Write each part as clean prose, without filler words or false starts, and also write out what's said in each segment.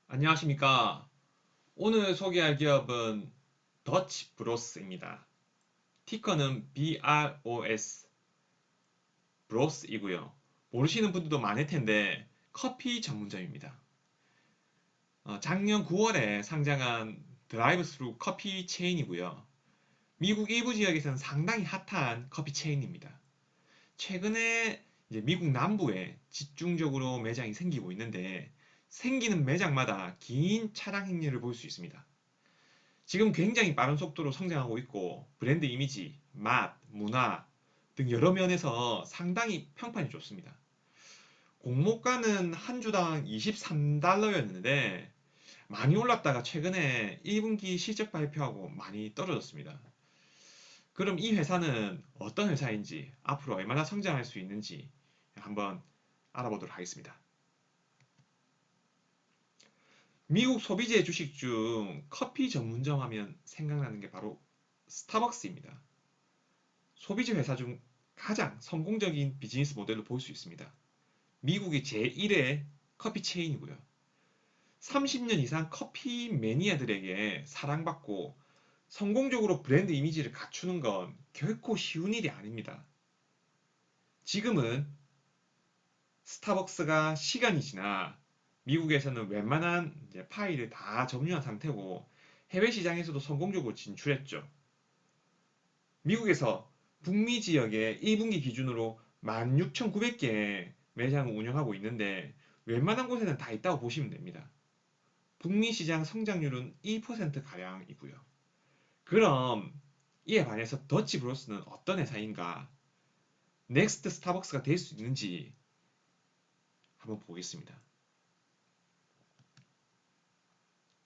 안녕하십니까. 오늘 소개할 기업은 더치 브로스입니다. 티커는 BROS, 브로스이고요. 모르시는 분들도 많을 텐데 커피 전문점입니다. 작년 9월에 상장한 드라이브 스루 커피 체인이고요. 미국 일부 지역에서는 상당히 핫한 커피 체인입니다. 최근에 이제 미국 남부에 집중적으로 매장이 생기고 있는데 생기는 매장마다 긴 차량 행렬을 볼 수 있습니다. 지금 굉장히 빠른 속도로 성장하고 있고 브랜드 이미지, 맛, 문화 등 여러 면에서 상당히 평판이 좋습니다. 공모가는 한 주당 23달러였는데 많이 올랐다가 최근에 1분기 실적 발표하고 많이 떨어졌습니다. 그럼 이 회사는 어떤 회사인지 앞으로 얼마나 성장할 수 있는지 한번 알아보도록 하겠습니다. 미국 소비재 주식 중 커피 전문점 하면 생각나는 게 바로 스타벅스입니다. 소비재 회사 중 가장 성공적인 비즈니스 모델로 볼 수 있습니다. 미국의 제1의 커피 체인이고요. 30년 이상 커피 매니아들에게 사랑받고 성공적으로 브랜드 이미지를 갖추는 건 결코 쉬운 일이 아닙니다. 지금은 스타벅스가 시간이 지나 미국에서는 웬만한 파일을 다 점유한 상태고 해외 시장에서도 성공적으로 진출했죠. 미국에서 북미 지역의 1분기 기준으로 16,900개의 매장을 운영하고 있는데 웬만한 곳에는 다 있다고 보시면 됩니다. 북미 시장 성장률은 2%가량이고요. 그럼 이에 반해서 더치 브로스는 어떤 회사인가? 넥스트 스타벅스가 될 수 있는지 한번 보겠습니다.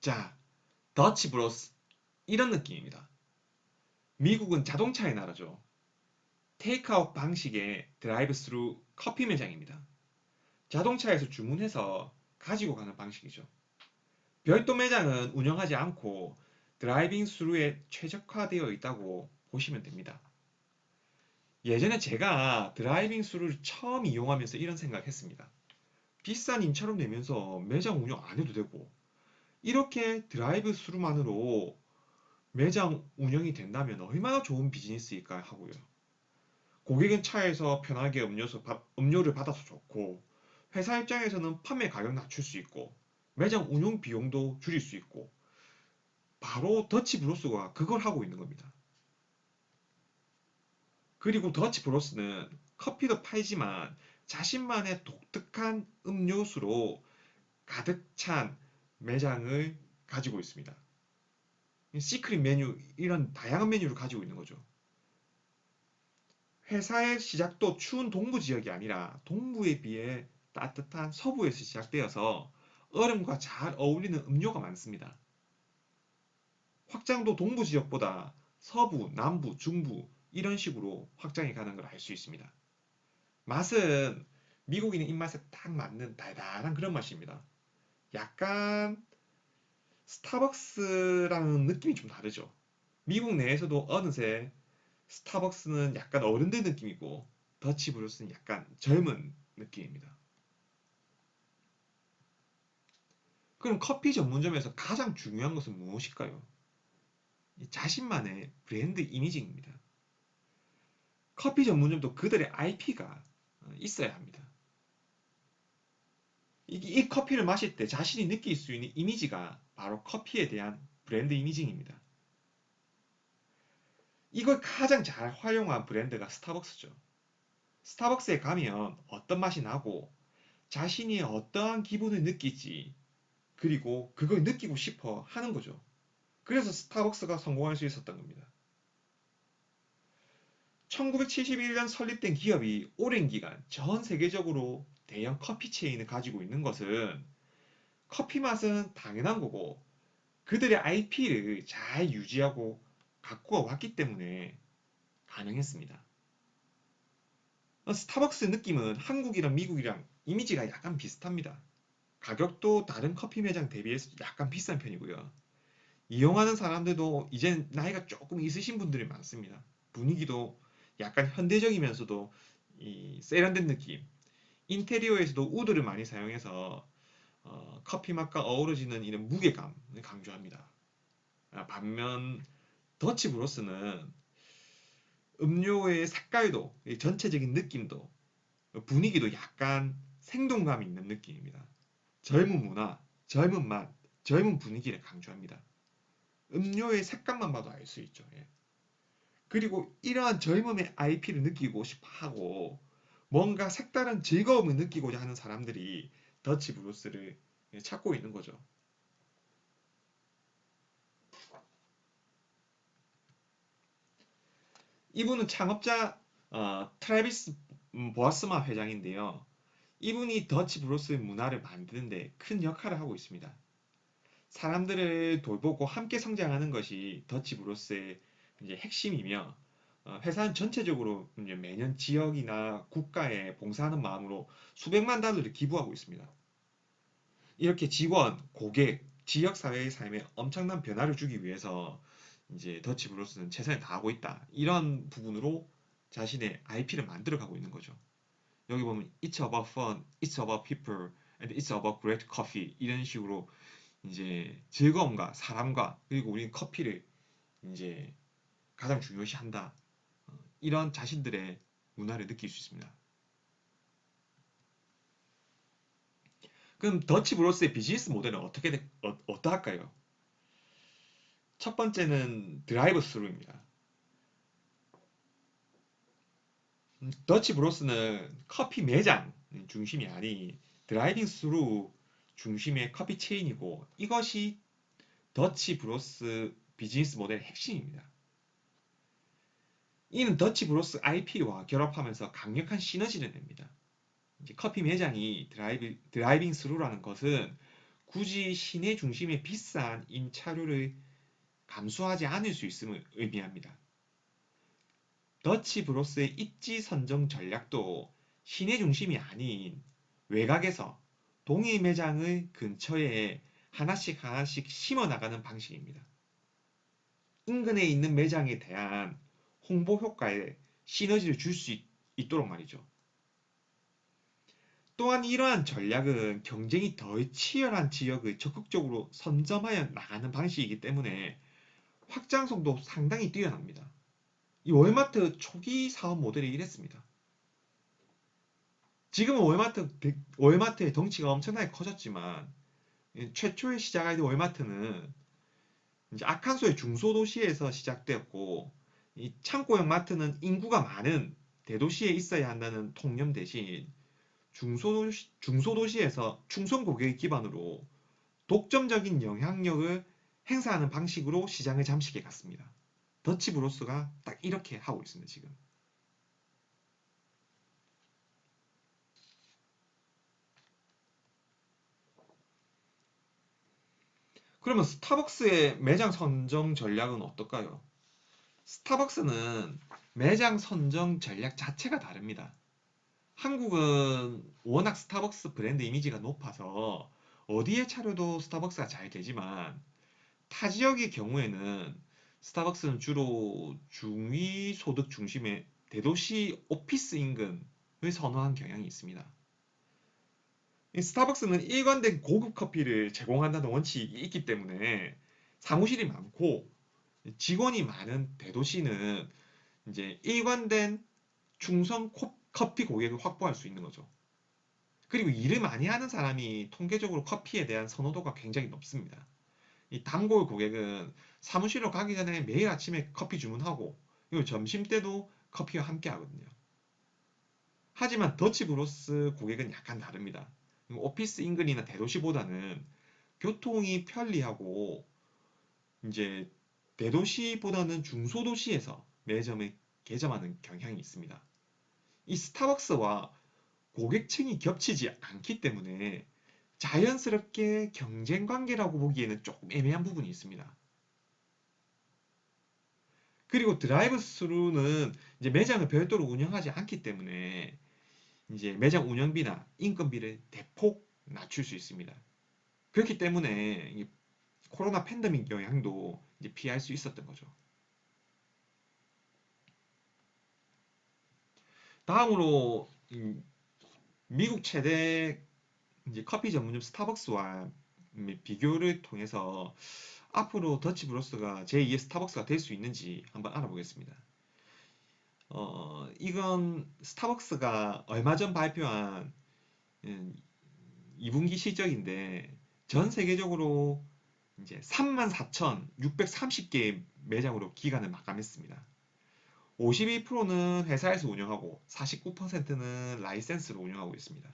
자, 더치 브로스 이런 느낌입니다. 미국은 자동차의 나라죠. 테이크아웃 방식의 드라이브 스루 커피 매장입니다. 자동차에서 주문해서 가지고 가는 방식이죠. 별도 매장은 운영하지 않고 드라이빙 스루에 최적화되어 있다고 보시면 됩니다. 예전에 제가 드라이빙 스루를 처음 이용하면서 이런 생각을 했습니다. 비싼 임차료 내면서 매장 운영 안 해도 되고 이렇게 드라이브 스루만으로 매장 운영이 된다면 얼마나 좋은 비즈니스일까 하고요. 고객은 차에서 편하게 음료를 받아서 좋고 회사 입장에서는 판매 가격 낮출 수 있고 매장 운영 비용도 줄일 수 있고 바로 더치 브로스가 그걸 하고 있는 겁니다. 그리고 더치 브로스는 커피도 팔지만 자신만의 독특한 음료수로 가득 찬 매장을 가지고 있습니다. 시크릿 메뉴 이런 다양한 메뉴를 가지고 있는 거죠. 회사의 시작도 추운 동부 지역이 아니라 동부에 비해 따뜻한 서부에서 시작되어서 얼음과 잘 어울리는 음료가 많습니다. 확장도 동부 지역보다 서부, 남부, 중부 이런 식으로 확장이 가는 걸 알 수 있습니다. 맛은 미국인의 입맛에 딱 맞는 달달한 그런 맛입니다. 약간 스타벅스랑은 느낌이 좀 다르죠. 미국 내에서도 어느새 스타벅스는 약간 어른들 느낌이고 더치 브루스는 약간 젊은 느낌입니다. 그럼 커피 전문점에서 가장 중요한 것은 무엇일까요? 자신만의 브랜드 이미지입니다. 커피 전문점도 그들의 IP가 있어야 합니다. 이 커피를 마실 때 자신이 느낄 수 있는 이미지가 바로 커피에 대한 브랜드 이미지입니다. 이걸 가장 잘 활용한 브랜드가 스타벅스죠. 스타벅스에 가면 어떤 맛이 나고 자신이 어떠한 기분을 느끼지 그리고 그걸 느끼고 싶어 하는 거죠. 그래서 스타벅스가 성공할 수 있었던 겁니다. 1971년 설립된 기업이 오랜 기간 전 세계적으로 대형 커피 체인을 가지고 있는 것은 커피 맛은 당연한 거고 그들의 IP를 잘 유지하고 갖고 왔기 때문에 가능했습니다. 스타벅스 느낌은 한국이랑 미국이랑 이미지가 약간 비슷합니다. 가격도 다른 커피 매장 대비해서 약간 비싼 편이고요. 이용하는 사람들도 이젠 나이가 조금 있으신 분들이 많습니다. 분위기도 약간 현대적이면서도 세련된 느낌. 인테리어에서도 우드를 많이 사용해서 커피 맛과 어우러지는 이런 무게감을 강조합니다. 반면 더치 브로스는 음료의 색깔도 전체적인 느낌도 분위기도 약간 생동감이 있는 느낌입니다. 젊은 문화, 젊은 맛, 젊은 분위기를 강조합니다. 음료의 색감만 봐도 알 수 있죠. 예. 그리고 이러한 젊음의 IP를 느끼고 싶어 하고 뭔가 색다른 즐거움을 느끼고자 하는 사람들이 더치 브루스를 찾고 있는 거죠. 이분은 창업자 트래비스 보아스마 회장인데요. 이분이 더치 브루스의 문화를 만드는데 큰 역할을 하고 있습니다. 사람들을 돌보고 함께 성장하는 것이 더치 브로스의 이제 핵심이며 회사는 전체적으로 이제 매년 지역이나 국가에 봉사하는 마음으로 수백만 달러를 기부하고 있습니다. 이렇게 직원, 고객, 지역 사회의 삶에 엄청난 변화를 주기 위해서 이제 더치 브로스는 최선을 다하고 있다. 이런 부분으로 자신의 IP를 만들어가고 있는 거죠. 여기 보면 It's about fun, It's about people, and It's about great coffee 이런 식으로 이제 즐거움과 사람과 그리고 우리는 커피를 이제 가장 중요시한다. 이런 자신들의 문화를 느낄 수 있습니다. 그럼 더치 브로스의 비즈니스 모델은 어떠할까요? 첫 번째는 드라이브 스루입니다. 더치 브로스는 커피 매장 중심이 아닌 드라이빙 스루 중심의 커피 체인이고 이것이 더치 브로스 비즈니스 모델의 핵심입니다. 이는 더치 브로스 IP와 결합하면서 강력한 시너지를 냅니다. 이제 커피 매장이 드라이빙 스루라는 것은 굳이 시내 중심의 비싼 임차료를 감수하지 않을 수 있음을 의미합니다. 더치 브로스의 입지 선정 전략도 시내 중심이 아닌 외곽에서 동일 매장의 근처에 하나씩 하나씩 심어 나가는 방식입니다. 인근에 있는 매장에 대한 홍보 효과에 시너지를 줄 수 있도록 말이죠. 또한 이러한 전략은 경쟁이 더 치열한 지역을 적극적으로 선점하여 나가는 방식이기 때문에 확장성도 상당히 뛰어납니다. 이 월마트 초기 사업 모델이 이랬습니다. 지금은 월마트의 덩치가 엄청나게 커졌지만 최초에 시작한 월마트는 이제 아칸소의 중소도시에서 시작되었고 이 창고형 마트는 인구가 많은 대도시에 있어야 한다는 통념 대신 중소도시에서 충성 고객을 기반으로 독점적인 영향력을 행사하는 방식으로 시장을 잠식해 갔습니다. 더치 브로스가 딱 이렇게 하고 있습니다, 지금. 그러면 스타벅스의 매장 선정 전략은 어떨까요? 스타벅스는 매장 선정 전략 자체가 다릅니다. 한국은 워낙 스타벅스 브랜드 이미지가 높아서 어디에 차려도 스타벅스가 잘 되지만 타 지역의 경우에는 스타벅스는 주로 중위 소득 중심의 대도시 오피스 인근을 선호한 경향이 있습니다. 이 스타벅스는 일관된 고급 커피를 제공한다는 원칙이 있기 때문에 사무실이 많고 직원이 많은 대도시는 이제 일관된 충성 커피 고객을 확보할 수 있는 거죠. 그리고 일을 많이 하는 사람이 통계적으로 커피에 대한 선호도가 굉장히 높습니다. 이 단골 고객은 사무실로 가기 전에 매일 아침에 커피 주문하고 그리고 점심 때도 커피와 함께 하거든요. 하지만 더치브로스 고객은 약간 다릅니다. 오피스 인근이나 대도시보다는 교통이 편리하고 이제 대도시보다는 중소도시에서 매점을 개점하는 경향이 있습니다. 이 스타벅스와 고객층이 겹치지 않기 때문에 자연스럽게 경쟁 관계라고 보기에는 조금 애매한 부분이 있습니다. 그리고 드라이브 스루는 이제 매장을 별도로 운영하지 않기 때문에 이제 매장 운영비나 인건비를 대폭 낮출 수 있습니다. 그렇기 때문에 이 코로나 팬데믹 영향도 이제 피할 수 있었던 거죠. 다음으로 미국 최대 이제 커피 전문점 스타벅스와 비교를 통해서 앞으로 더치브로스가 제2의 스타벅스가 될 수 있는지 한번 알아보겠습니다. 이건 스타벅스가 얼마 전 발표한 2분기 실적인데 전 세계적으로 이제 34,630개 매장으로 기간을 마감했습니다. 52%는 회사에서 운영하고 49%는 라이센스로 운영하고 있습니다.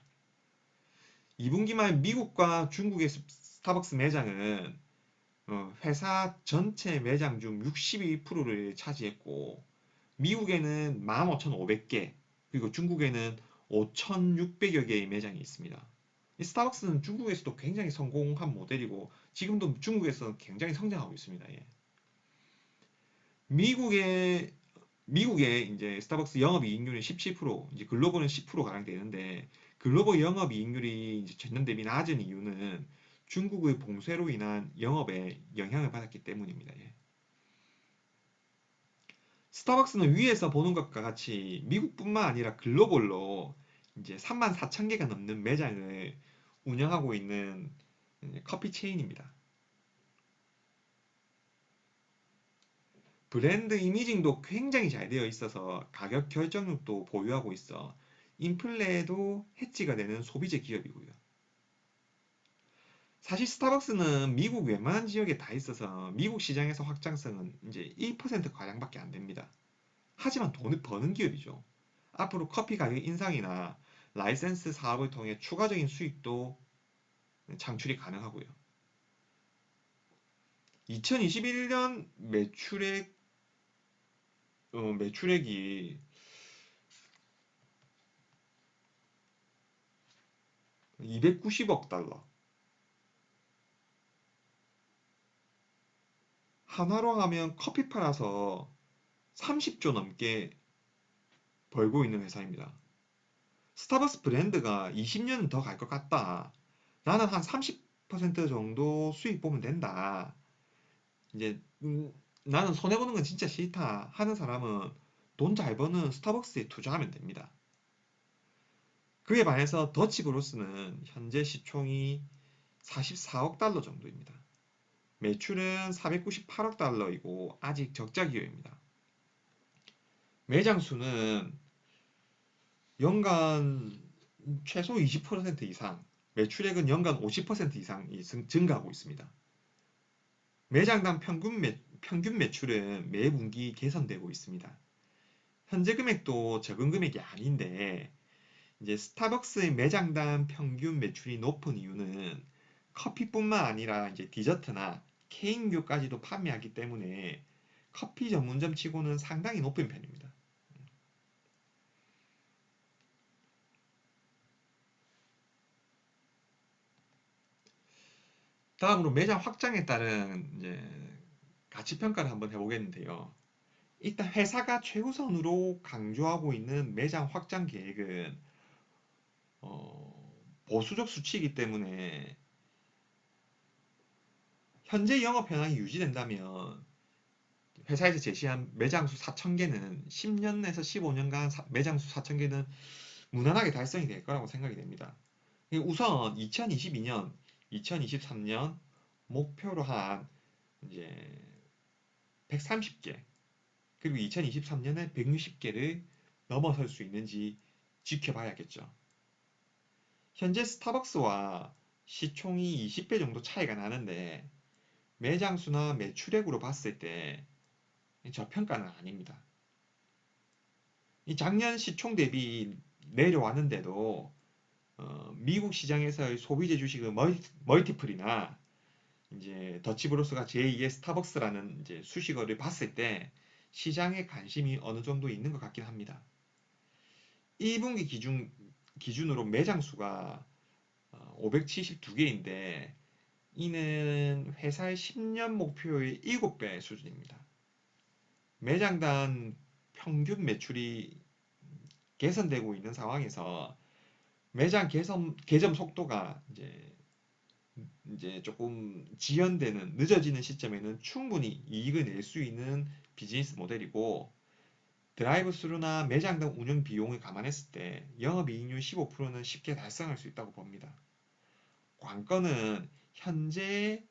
2분기 말 미국과 중국의 스타벅스 매장은 회사 전체 매장 중 62%를 차지했고 미국에는 15,500개 그리고 중국에는 5,600여 개의 매장이 있습니다. 이 스타벅스는 중국에서도 굉장히 성공한 모델이고 지금도 중국에서 굉장히 성장하고 있습니다. 예. 미국의 이제 스타벅스 영업이익률이 17%, 이제 글로벌은 10% 가량 되는데 글로벌 영업이익률이 이제 전년 대비 낮은 이유는 중국의 봉쇄로 인한 영업에 영향을 받았기 때문입니다. 예. 스타벅스는 위에서 보는 것과 같이 미국뿐만 아니라 글로벌로 이제 34,000개가 넘는 매장을 운영하고 있는 커피 체인입니다. 브랜드 이미징도 굉장히 잘 되어 있어서 가격 결정력도 보유하고 있어 인플레에도 해지가 되는 소비재 기업이고요. 사실 스타벅스는 미국 웬만한 지역에 다 있어서 미국 시장에서 확장성은 이제 1% 가량밖에 안 됩니다. 하지만 돈을 버는 기업이죠. 앞으로 커피 가격 인상이나 라이센스 사업을 통해 추가적인 수익도 창출이 가능하고요. 2021년 매출액이 290억 달러. 한화로 하면 커피 팔아서 30조 넘게 벌고 있는 회사입니다. 스타벅스 브랜드가 20년은 더 갈 것 같다. 나는 한 30% 정도 수익 보면 된다. 이제 나는 손해보는 건 진짜 싫다 하는 사람은 돈 잘 버는 스타벅스에 투자하면 됩니다. 그에 반해서 더치브로스는 현재 시총이 44억 달러 정도입니다. 매출은 498억 달러이고 아직 적자 기업입니다. 매장 수는 연간 최소 20% 이상, 매출액은 연간 50% 이상이 증가하고 있습니다. 매장당 평균 매출은 매 분기 개선되고 있습니다. 현재 금액도 적은 금액이 아닌데 이제 스타벅스의 매장당 평균 매출이 높은 이유는 커피뿐만 아니라 이제 디저트나 케이크류까지도 판매하기 때문에 커피 전문점 치고는 상당히 높은 편입니다. 다음으로 매장 확장에 따른 이제 가치 평가를 한번 해보겠는데요. 일단 회사가 최우선으로 강조하고 있는 매장 확장 계획은 보수적 수치이기 때문에 현재 영업 현황이 유지된다면 회사에서 제시한 매장 수 4,000개는 10년에서 15년간 매장 수 4,000개는 무난하게 달성이 될 거라고 생각이 됩니다. 우선 2022년, 2023년 목표로 한 이제 130개 그리고 2023년에 160개를 넘어설 수 있는지 지켜봐야겠죠. 현재 스타벅스와 시총이 20배 정도 차이가 나는데 매장 수나 매출액으로 봤을 때 저평가는 아닙니다. 이 작년 시총 대비 내려왔는데도 미국 시장에서의 소비재 주식의 멀티플이나 이제 더치브로스가 제2의 스타벅스라는 이제 수식어를 봤을 때 시장에 관심이 어느 정도 있는 것 같긴 합니다. 1분기 기준으로 매장 수가 572개인데 이는 회사의 10년 목표의 7배 수준입니다. 매장당 평균 매출이 개선되고 있는 상황에서 매장 개점 속도가 이제 조금 지연되는 늦어지는 시점에는 충분히 이익을 낼 수 있는 비즈니스 모델이고 드라이브 스루나 매장 등 운영 비용을 감안했을 때 영업이익률 15%는 쉽게 달성할 수 있다고 봅니다. 관건은 현재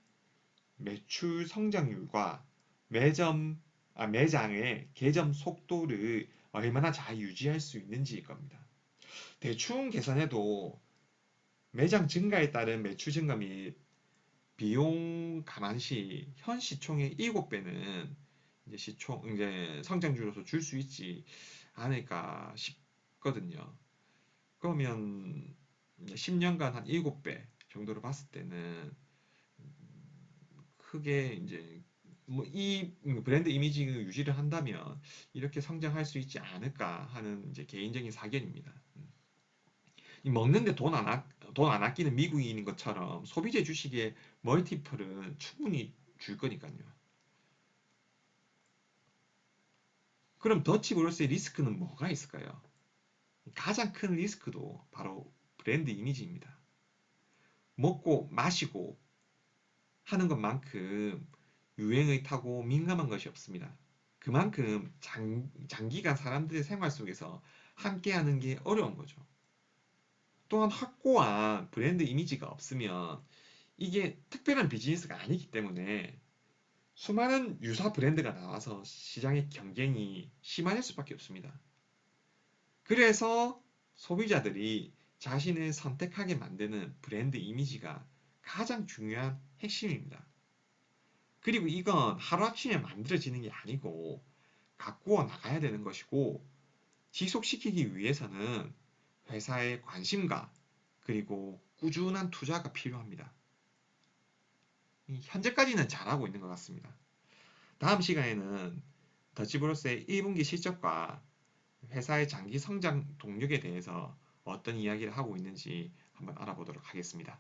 매출 성장률과 매장의 개점 속도를 얼마나 잘 유지할 수 있는지일 겁니다. 대충 계산해도 매장 증가에 따른 매출 증가 및 비용 감안시 현 시총의 7배는 이제 성장률로서 줄 수 있지 않을까 싶거든요. 그러면 10년간 한 7배 정도로 봤을 때는 크게 이제 뭐 이 브랜드 이미지를 유지를 한다면 이렇게 성장할 수 있지 않을까 하는 이제 개인적인 사견입니다. 이 먹는데 돈 안 아끼는 미국인인 것처럼 소비재 주식의 멀티플은 충분히 줄 거니까요. 그럼 더치브로스의 리스크는 뭐가 있을까요? 가장 큰 리스크도 바로 브랜드 이미지입니다. 먹고 마시고 하는 것만큼 유행을 타고 민감한 것이 없습니다. 그만큼 장기간 사람들의 생활 속에서 함께하는 게 어려운 거죠. 또한 확고한 브랜드 이미지가 없으면 이게 특별한 비즈니스가 아니기 때문에 수많은 유사 브랜드가 나와서 시장의 경쟁이 심화될 수밖에 없습니다. 그래서 소비자들이 자신을 선택하게 만드는 브랜드 이미지가 가장 중요한 핵심입니다. 그리고 이건 하루아침에 만들어지는 게 아니고 가꾸어 나가야 되는 것이고 지속시키기 위해서는 회사의 관심과 그리고 꾸준한 투자가 필요합니다. 현재까지는 잘하고 있는 것 같습니다. 다음 시간에는 더치브로스의 1분기 실적과 회사의 장기 성장 동력에 대해서 어떤 이야기를 하고 있는지 한번 알아보도록 하겠습니다.